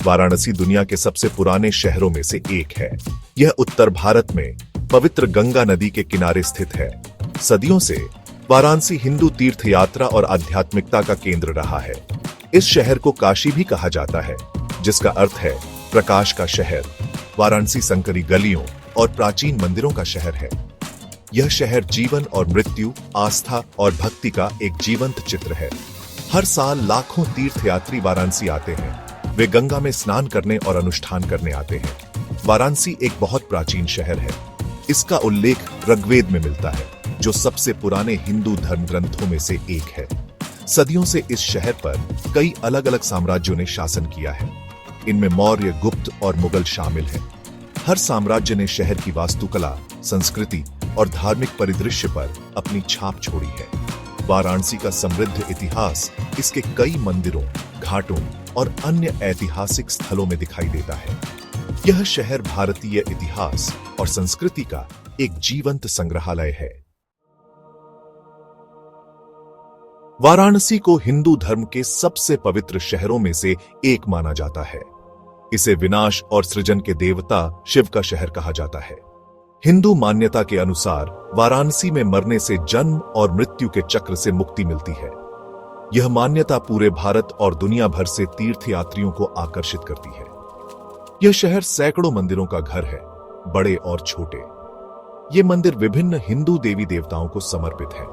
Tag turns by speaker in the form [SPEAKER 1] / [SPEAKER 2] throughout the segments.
[SPEAKER 1] वाराणसी दुनिया के सबसे पुराने शहरों में से एक है। यह उत्तर भारत में पवित्र गंगा नदी के किनारे स्थित है। सदियों से वाराणसी हिंदू तीर्थ यात्रा और आध्यात्मिकता का केंद्र रहा है। इस शहर को काशी भी कहा जाता है, जिसका अर्थ है प्रकाश का शहर। वाराणसी संकरी गलियों और प्राचीन मंदिरों का शहर है। यह शहर जीवन और मृत्यु, आस्था और भक्ति का एक जीवंत चित्र है। हर साल लाखों तीर्थयात्री वाराणसी आते हैं। वे गंगा में स्नान करने और अनुष्ठान करने आते हैं। वाराणसी एक बहुत प्राचीन शहर है। इसका उल्लेख ऋग्वेद में मिलता है, जो सबसे पुराने हिंदू धर्म ग्रंथों में से एक है। सदियों से इस शहर पर कई अलग अलग साम्राज्यों ने शासन किया है। इनमें मौर्य, गुप्त और मुगल शामिल हैं। हर साम्राज्य ने शहर की वास्तुकला, संस्कृति और धार्मिक परिदृश्य पर अपनी छाप छोड़ी है। वाराणसी का समृद्ध इतिहास इसके कई मंदिरों, घाटों और अन्य ऐतिहासिक स्थलों में दिखाई देता है। यह शहर भारतीय इतिहास और संस्कृति का एक जीवंत संग्रहालय है। वाराणसी को हिंदू धर्म के सबसे पवित्र शहरों में से एक माना जाता है। इसे विनाश और सृजन के देवता शिव का शहर कहा जाता है। हिंदू मान्यता के अनुसार वाराणसी में मरने से जन्म और मृत्यु के चक्र से मुक्ति मिलती है। यह मान्यता पूरे भारत और दुनिया भर से तीर्थयात्रियों को आकर्षित करती है। यह शहर सैकड़ों मंदिरों का घर है, बड़े और छोटे। ये मंदिर विभिन्न हिंदू देवी देवताओं को समर्पित है।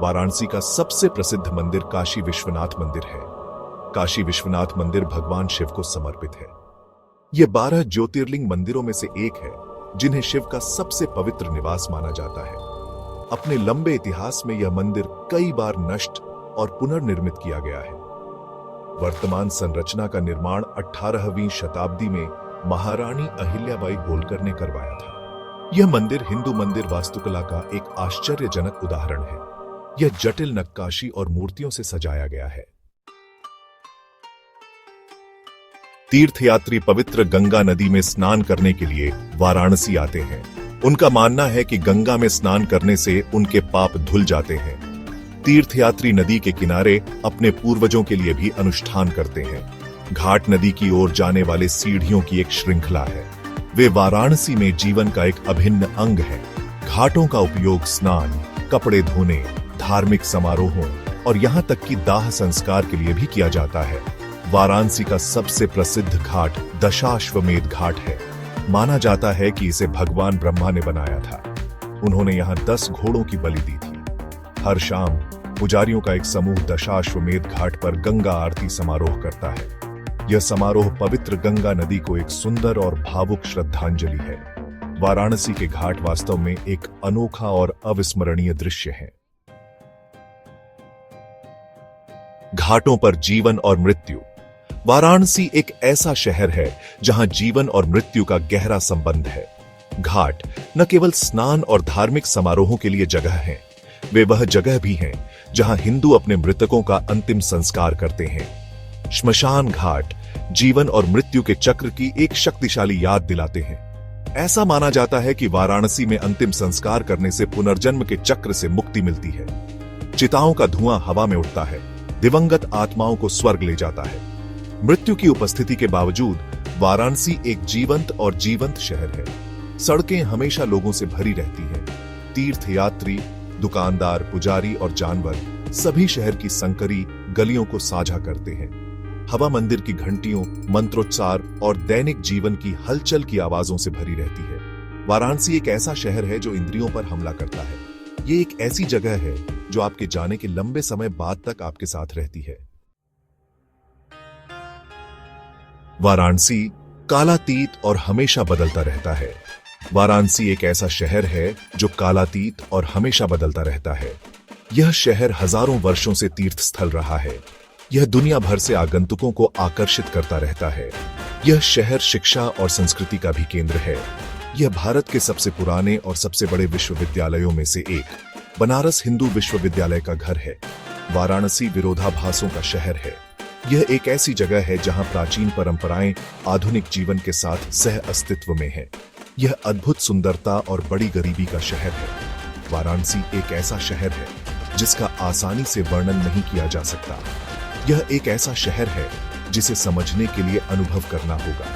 [SPEAKER 1] वाराणसी का सबसे प्रसिद्ध मंदिर काशी विश्वनाथ मंदिर है। काशी विश्वनाथ मंदिर भगवान शिव को समर्पित है। यह 12 ज्योतिर्लिंग मंदिरों में से एक है, जिन्हें शिव का सबसे पवित्र निवास माना जाता है। अपने लंबे इतिहास में यह मंदिर कई बार नष्ट और पुनर्निर्मित किया गया है। वर्तमान संरचना का निर्माण 18वीं शताब्दी में महारानी अहिल्याबाई होलकर ने करवाया था। यह मंदिर हिंदू मंदिर वास्तुकला का एक आश्चर्यजनक उदाहरण है। यह जटिल नक्काशी और मूर्तियों से सजाया गया है। तीर्थयात्री पवित्र गंगा नदी में स्नान करने के लिए वाराणसी आते हैं। उनका मानना है कि गंगा में स्नान करने से उनके पाप धुल जाते हैं। तीर्थयात्री नदी के किनारे अपने पूर्वजों के लिए भी अनुष्ठान करते हैं। घाट नदी की ओर जाने वाले सीढ़ियों की एक श्रृंखला है। वे वाराणसी में जीवन का एक अभिन्न अंग है। घाटों का उपयोग स्नान, कपड़े धोने, धार्मिक समारोहों और यहां तक कि दाह संस्कार के लिए भी किया जाता है। वाराणसी का सबसे प्रसिद्ध घाट दशाश्वमेध घाट है। माना जाता है कि इसे भगवान ब्रह्मा ने बनाया था। उन्होंने यहां 10 घोड़ों की बलि दी थी। हर शाम पुजारियों का एक समूह दशाश्वमेध घाट पर गंगा आरती समारोह करता है। यह समारोह पवित्र गंगा नदी को एक सुंदर और भावुक श्रद्धांजलि है। वाराणसी के घाट वास्तव में एक अनोखा और अविस्मरणीय दृश्य है। घाटों पर जीवन और मृत्यु। वाराणसी एक ऐसा शहर है जहां जीवन और मृत्यु का गहरा संबंध है। घाट न केवल स्नान और धार्मिक समारोहों के लिए जगह हैं, वे वह जगह भी हैं जहां हिंदू अपने मृतकों का अंतिम संस्कार करते हैं। श्मशान घाट जीवन और मृत्यु के चक्र की एक शक्तिशाली याद दिलाते हैं। ऐसा माना जाता है कि वाराणसी में अंतिम संस्कार करने से पुनर्जन्म के चक्र से मुक्ति मिलती है। चिताओं का धुआं हवा में उठता है, दिवंगत आत्माओं को स्वर्ग ले जाता है। मृत्यु की उपस्थिति के बावजूद वाराणसी एक जीवंत शहर है। सड़कें हमेशा लोगों से भरी रहती हैं। तीर्थयात्री, दुकानदार, पुजारी और जानवर सभी शहर की संकरी गलियों को साझा करते हैं। हवा मंदिर की घंटियों, मंत्रोच्चार और दैनिक जीवन की हलचल की आवाजों से भरी रहती है। वाराणसी एक ऐसा शहर है जो इंद्रियों पर हमला करता है। ये एक ऐसी जगह है जो आपके जाने के लंबे समय बाद तक आपके साथ रहती है। वाराणसी कालातीत और हमेशा बदलता रहता है। वाराणसी एक ऐसा शहर है जो कालातीत और हमेशा बदलता रहता है। यह शहर हजारों वर्षों से तीर्थ स्थल रहा है। यह दुनिया भर से आगंतुकों को आकर्षित करता रहता है। यह शहर शिक्षा और संस्कृति का भी केंद्र है। यह भारत के सबसे पुराने और सबसे बड़े विश्वविद्यालयों में से एक बनारस हिंदू विश्वविद्यालय का घर है। वाराणसी विरोधाभासों का शहर है। यह एक ऐसी जगह है जहां प्राचीन परंपराएं आधुनिक जीवन के साथ सह अस्तित्व में है। यह अद्भुत सुंदरता और बड़ी गरीबी का शहर है। वाराणसी एक ऐसा शहर है जिसका आसानी से वर्णन नहीं किया जा सकता। यह एक ऐसा शहर है जिसे समझने के लिए अनुभव करना होगा।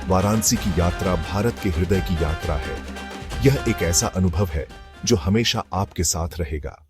[SPEAKER 1] वाराणसी की यात्रा भारत के हृदय की यात्रा है। यह एक ऐसा अनुभव है जो हमेशा आपके साथ रहेगा।